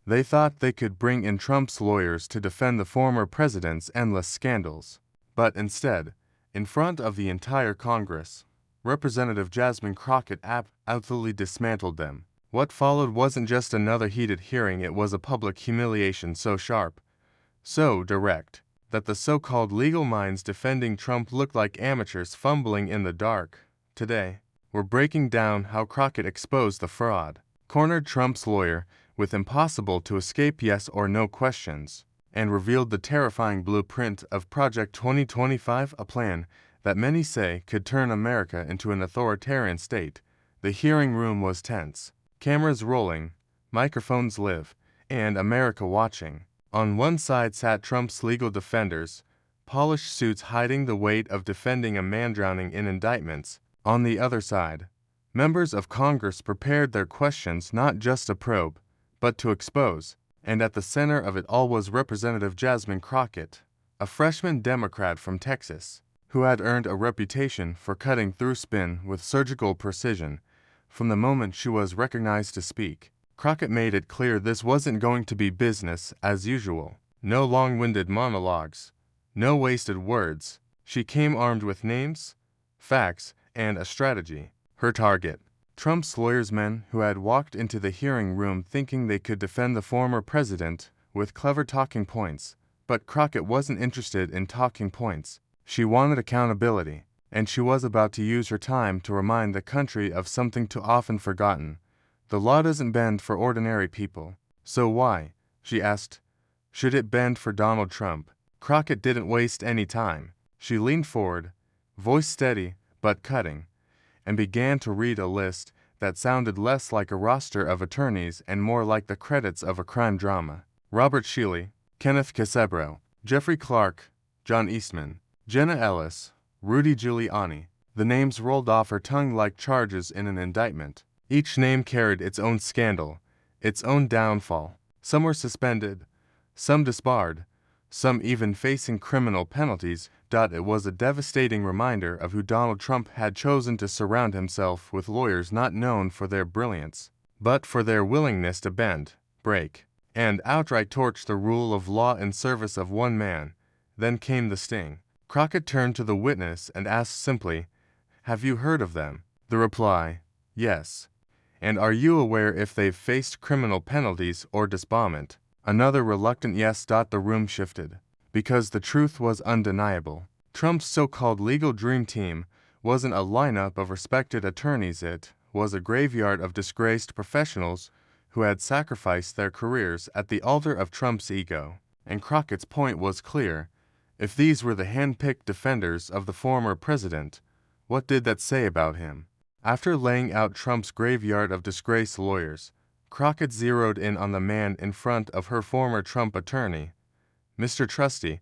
They thought they could bring in Trump's lawyers to defend the former president's endless scandals. But instead, in front of the entire Congress, Representative Jasmine Crockett absolutely dismantled them. What followed wasn't just another heated hearing, it was a public humiliation so sharp, so direct, that the so-called legal minds defending Trump looked like amateurs fumbling in the dark. Today, we're breaking down how Crockett exposed the fraud, cornered Trump's lawyer with impossible to escape yes or no questions, and revealed the terrifying blueprint of Project 2025, a plan that many say could turn America into an authoritarian state. The hearing room was tense, cameras rolling, microphones live, and America watching. On one side sat Trump's legal defenders, polished suits hiding the weight of defending a man drowning in indictments. On the other side, members of Congress prepared their questions not just to probe, but to expose. And at the center of it all was Representative Jasmine Crockett, a freshman Democrat from Texas, who had earned a reputation for cutting through spin with surgical precision from the moment she was recognized to speak. Crockett made it clear this wasn't going to be business as usual. No long-winded monologues, no wasted words. She came armed with names, facts, and a strategy. Her target: Trump's lawyers, men who had walked into the hearing room thinking they could defend the former president with clever talking points. But Crockett wasn't interested in talking points. She wanted accountability, and she was about to use her time to remind the country of something too often forgotten. The law doesn't bend for ordinary people. So why, she asked, should it bend for Donald Trump? Crockett didn't waste any time. She leaned forward, voice steady but cutting, and began to read a list that sounded less like a roster of attorneys and more like the credits of a crime drama. Robert Shealy, Kenneth Casebro, Jeffrey Clark, John Eastman, Jenna Ellis, Rudy Giuliani. The names rolled off her tongue like charges in an indictment. Each name carried its own scandal, its own downfall. Some were suspended, some disbarred, some even facing criminal penalties. It was a devastating reminder of who Donald Trump had chosen to surround himself with: lawyers not known for their brilliance, but for their willingness to bend, break, and outright torch the rule of law in service of one man. Then came the sting. Crockett turned to the witness and asked simply, "Have you heard of them?" The reply: "Yes." "And are you aware if they've faced criminal penalties or disbarment?" Another reluctant yes. The room shifted, because the truth was undeniable. Trump's so-called legal dream team wasn't a lineup of respected attorneys, it was a graveyard of disgraced professionals who had sacrificed their careers at the altar of Trump's ego. And Crockett's point was clear. If these were the hand-picked defenders of the former president, what did that say about him? After laying out Trump's graveyard of disgraced lawyers, Crockett zeroed in on the man in front of her former Trump attorney, Mr. Trusty.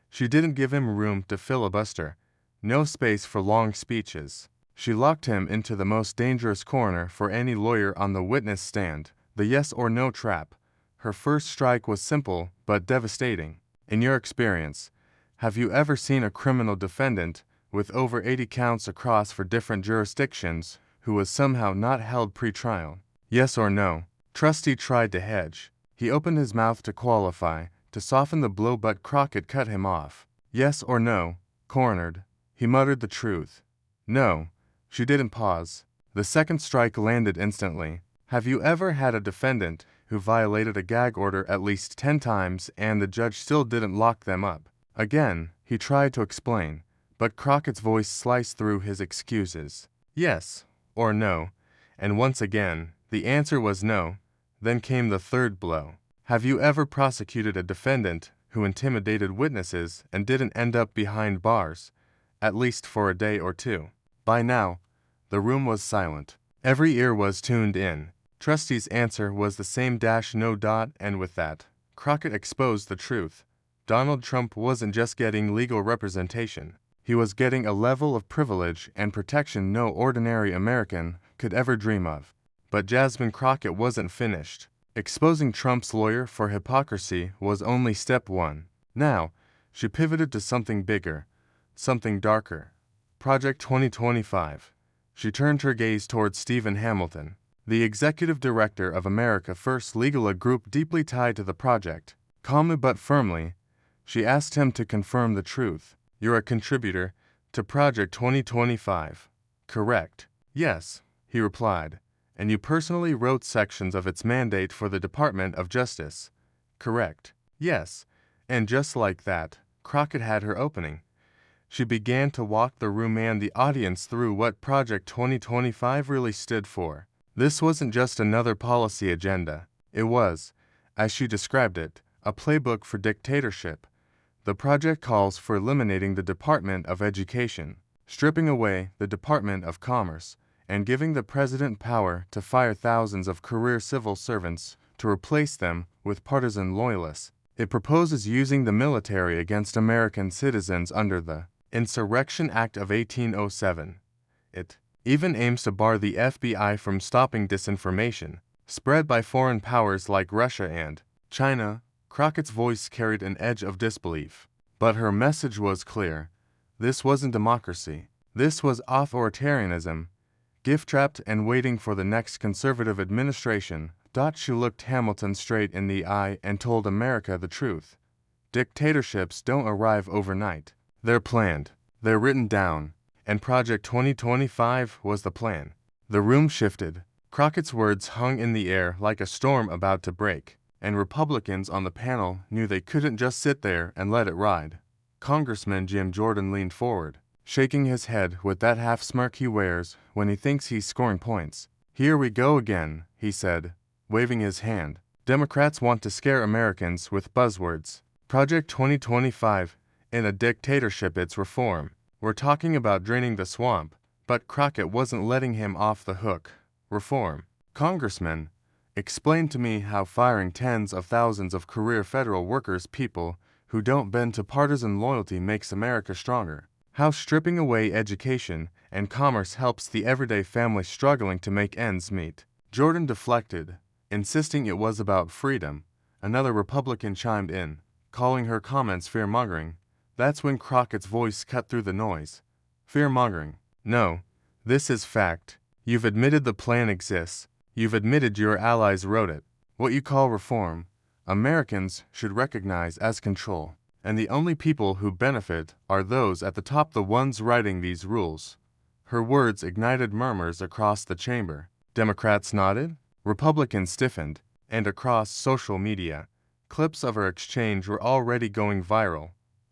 She didn't give him room to filibuster, no space for long speeches. She locked him into the most dangerous corner for any lawyer on the witness stand, the yes or no trap. Her first strike was simple but devastating. In your experience, have you ever seen a criminal defendant with over 80 counts across for different jurisdictions who was somehow not held pre-trial? Yes or no? Trusty tried to hedge. He opened his mouth to qualify, to soften the blow, but Crockett cut him off. Yes or no? Cornered. He muttered the truth. No. She didn't pause. The second strike landed instantly. Have you ever had a defendant who violated a gag order at least 10 times and the judge still didn't lock them up? Again, he tried to explain, but Crockett's voice sliced through his excuses. Yes or no? And once again, the answer was no. Then came the third blow. Have you ever prosecuted a defendant who intimidated witnesses and didn't end up behind bars, at least for a day or two? By now, the room was silent. Every ear was tuned in. Trusty's answer was the same no. And with that, Crockett exposed the truth. Donald Trump wasn't just getting legal representation. He was getting a level of privilege and protection no ordinary American could ever dream of. But Jasmine Crockett wasn't finished. Exposing Trump's lawyer for hypocrisy was only step one. Now, she pivoted to something bigger, something darker. Project 2025. She turned her gaze towards Stephen Hamilton, the executive director of America First Legal, a group deeply tied to the project. Calmly but firmly, she asked him to confirm the truth. "You're a contributor to Project 2025. Correct?" "Yes," he replied. "And you personally wrote sections of its mandate for the Department of Justice." "Correct." "Yes." And just like that, Crockett had her opening. She began to walk the room and the audience through what Project 2025 really stood for. This wasn't just another policy agenda. It was, as she described it, a playbook for dictatorship. The project calls for eliminating the Department of Education, stripping away the Department of Commerce, and giving the president power to fire thousands of career civil servants to replace them with partisan loyalists. It proposes using the military against American citizens under the Insurrection Act of 1807. It even aims to bar the FBI from stopping disinformation spread by foreign powers like Russia and China. Crockett's voice carried an edge of disbelief, but her message was clear. This wasn't democracy. This was authoritarianism, gift-trapped and waiting for the next conservative administration. She looked Hamilton straight in the eye and told America the truth. Dictatorships don't arrive overnight. They're planned. They're written down. And Project 2025 was the plan. The room shifted. Crockett's words hung in the air like a storm about to break, and Republicans on the panel knew they couldn't just sit there and let it ride. Congressman Jim Jordan leaned forward, shaking his head with that half-smirk he wears when he thinks he's scoring points. "Here we go again," he said, waving his hand. "Democrats want to scare Americans with buzzwords. Project 2025, in a dictatorship it's reform. We're talking about draining the swamp." But Crockett wasn't letting him off the hook. "Reform? Congressman, explain to me how firing tens of thousands of career federal workers, people who don't bend to partisan loyalty, makes America stronger. How stripping away education and commerce helps the everyday family struggling to make ends meet." Jordan deflected, insisting it was about freedom. Another Republican chimed in, calling her comments fear-mongering. That's when Crockett's voice cut through the noise. "Fear-mongering? No. This is fact. You've admitted the plan exists. You've admitted your allies wrote it. What you call reform, Americans should recognize as control. And the only people who benefit are those at the top, the ones writing these rules." Her words ignited murmurs across the chamber. Democrats nodded, Republicans stiffened, and across social media, clips of her exchange were already going viral.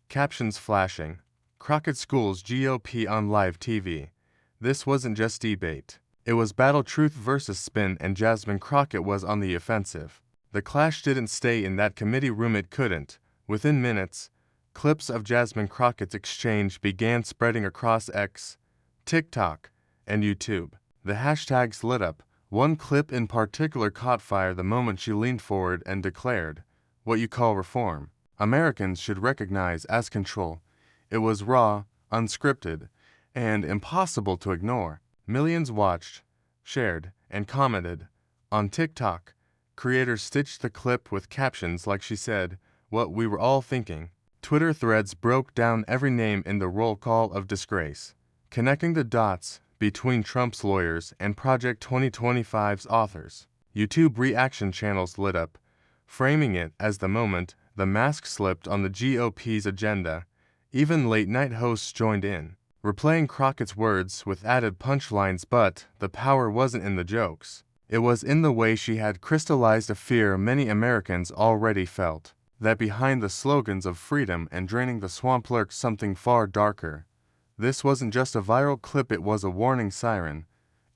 Captions flashing. "Crockett schools GOP on live TV." This wasn't just debate. It was battle, truth versus spin, and Jasmine Crockett was on the offensive. The clash didn't stay in that committee room. It couldn't. Within minutes, clips of Jasmine Crockett's exchange began spreading across X, TikTok, and YouTube. The hashtags lit up. One clip in particular caught fire the moment she leaned forward and declared, "What you call reform, Americans should recognize as control." It was raw, unscripted, and impossible to ignore. Millions watched, shared, and commented. On TikTok, creators stitched the clip with captions like she said, "What we were all thinking." Twitter threads broke down every name in the roll call of disgrace, connecting the dots between Trump's lawyers and Project 2025's authors. YouTube reaction channels lit up, framing it as the moment the mask slipped on the GOP's agenda. Even late-night hosts joined in, replaying Crockett's words with added punchlines. But the power wasn't in the jokes. It was in the way she had crystallized a fear many Americans already felt, that behind the slogans of freedom and draining the swamp lurks something far darker. This wasn't just a viral clip, it was a warning siren,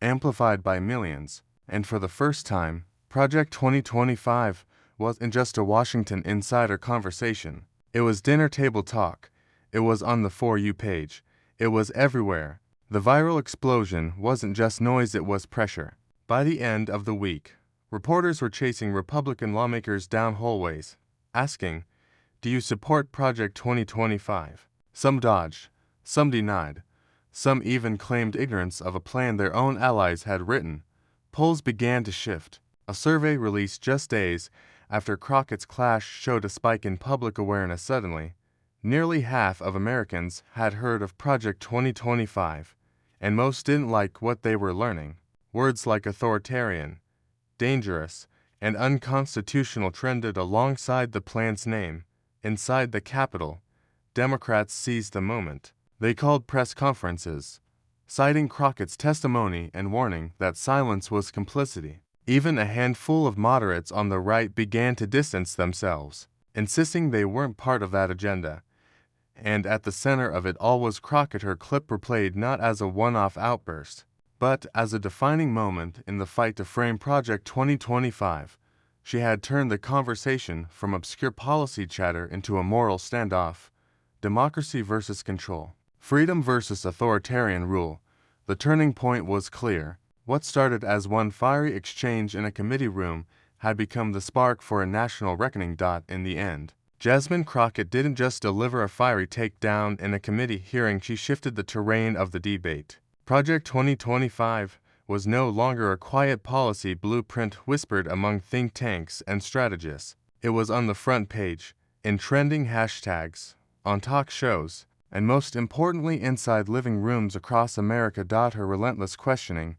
amplified by millions. And for the first time, Project 2025 wasn't just a Washington insider conversation. It was dinner table talk. It was on the For You page. It was everywhere. The viral explosion wasn't just noise, it was pressure. By the end of the week, reporters were chasing Republican lawmakers down hallways, asking, "Do you support Project 2025? Some dodged, some denied, some even claimed ignorance of a plan their own allies had written. Polls began to shift. A survey released just days after Crockett's clash showed a spike in public awareness. Suddenly, nearly half of Americans had heard of Project 2025, and most didn't like what they were learning. Words like authoritarian, dangerous, and unconstitutional trended alongside the plan's name. Inside the Capitol, Democrats seized the moment. They called press conferences, citing Crockett's testimony and warning that silence was complicity. Even a handful of moderates on the right began to distance themselves, insisting they weren't part of that agenda. And at the center of it all was Crockett, her clip replayed not as a one-off outburst, but as a defining moment in the fight to frame Project 2025. She had turned the conversation from obscure policy chatter into a moral standoff. Democracy versus control. Freedom versus authoritarian rule. The turning point was clear. What started as one fiery exchange in a committee room had become the spark for a national reckoning. In the end, Jasmine Crockett didn't just deliver a fiery takedown in a committee hearing, she shifted the terrain of the debate. Project 2025 was no longer a quiet policy blueprint whispered among think tanks and strategists. It was on the front page, in trending hashtags, on talk shows, and most importantly inside living rooms across America. Her relentless questioning,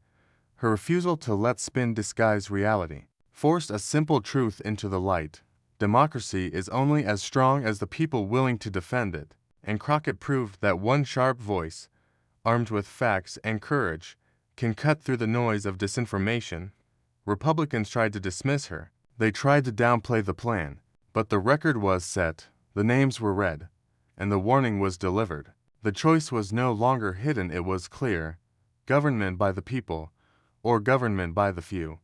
her refusal to let spin disguise reality, forced a simple truth into the light. Democracy is only as strong as the people willing to defend it, and Crockett proved that one sharp voice, armed with facts and courage, can cut through the noise of disinformation. Republicans tried to dismiss her. They tried to downplay the plan, but the record was set, the names were read, and the warning was delivered. The choice was no longer hidden, it was clear. Government by the people, or government by the few.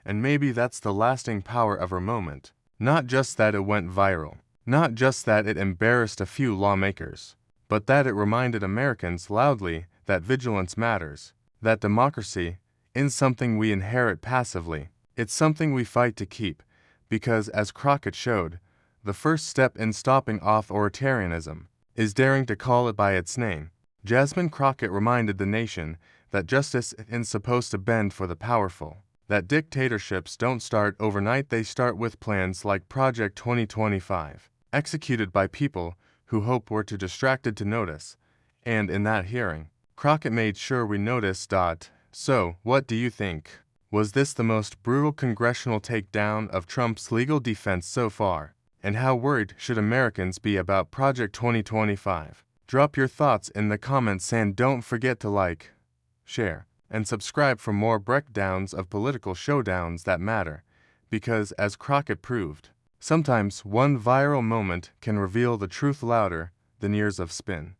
And maybe that's the lasting power of her moment. Not just that it went viral, not just that it embarrassed a few lawmakers, but that it reminded Americans loudly that vigilance matters, that democracy isn't something we inherit passively, it's something we fight to keep, because as Crockett showed, the first step in stopping authoritarianism is daring to call it by its name. Jasmine Crockett reminded the nation that justice isn't supposed to bend for the powerful, that dictatorships don't start overnight, they start with plans like Project 2025, executed by people who hope we're too distracted to notice. And in that hearing, Crockett made sure we noticed. So, what do you think? Was this the most brutal congressional takedown of Trump's legal defense so far? And how worried should Americans be about Project 2025? Drop your thoughts in the comments and don't forget to like, share, and subscribe for more breakdowns of political showdowns that matter, because as Crockett proved, sometimes one viral moment can reveal the truth louder than years of spin.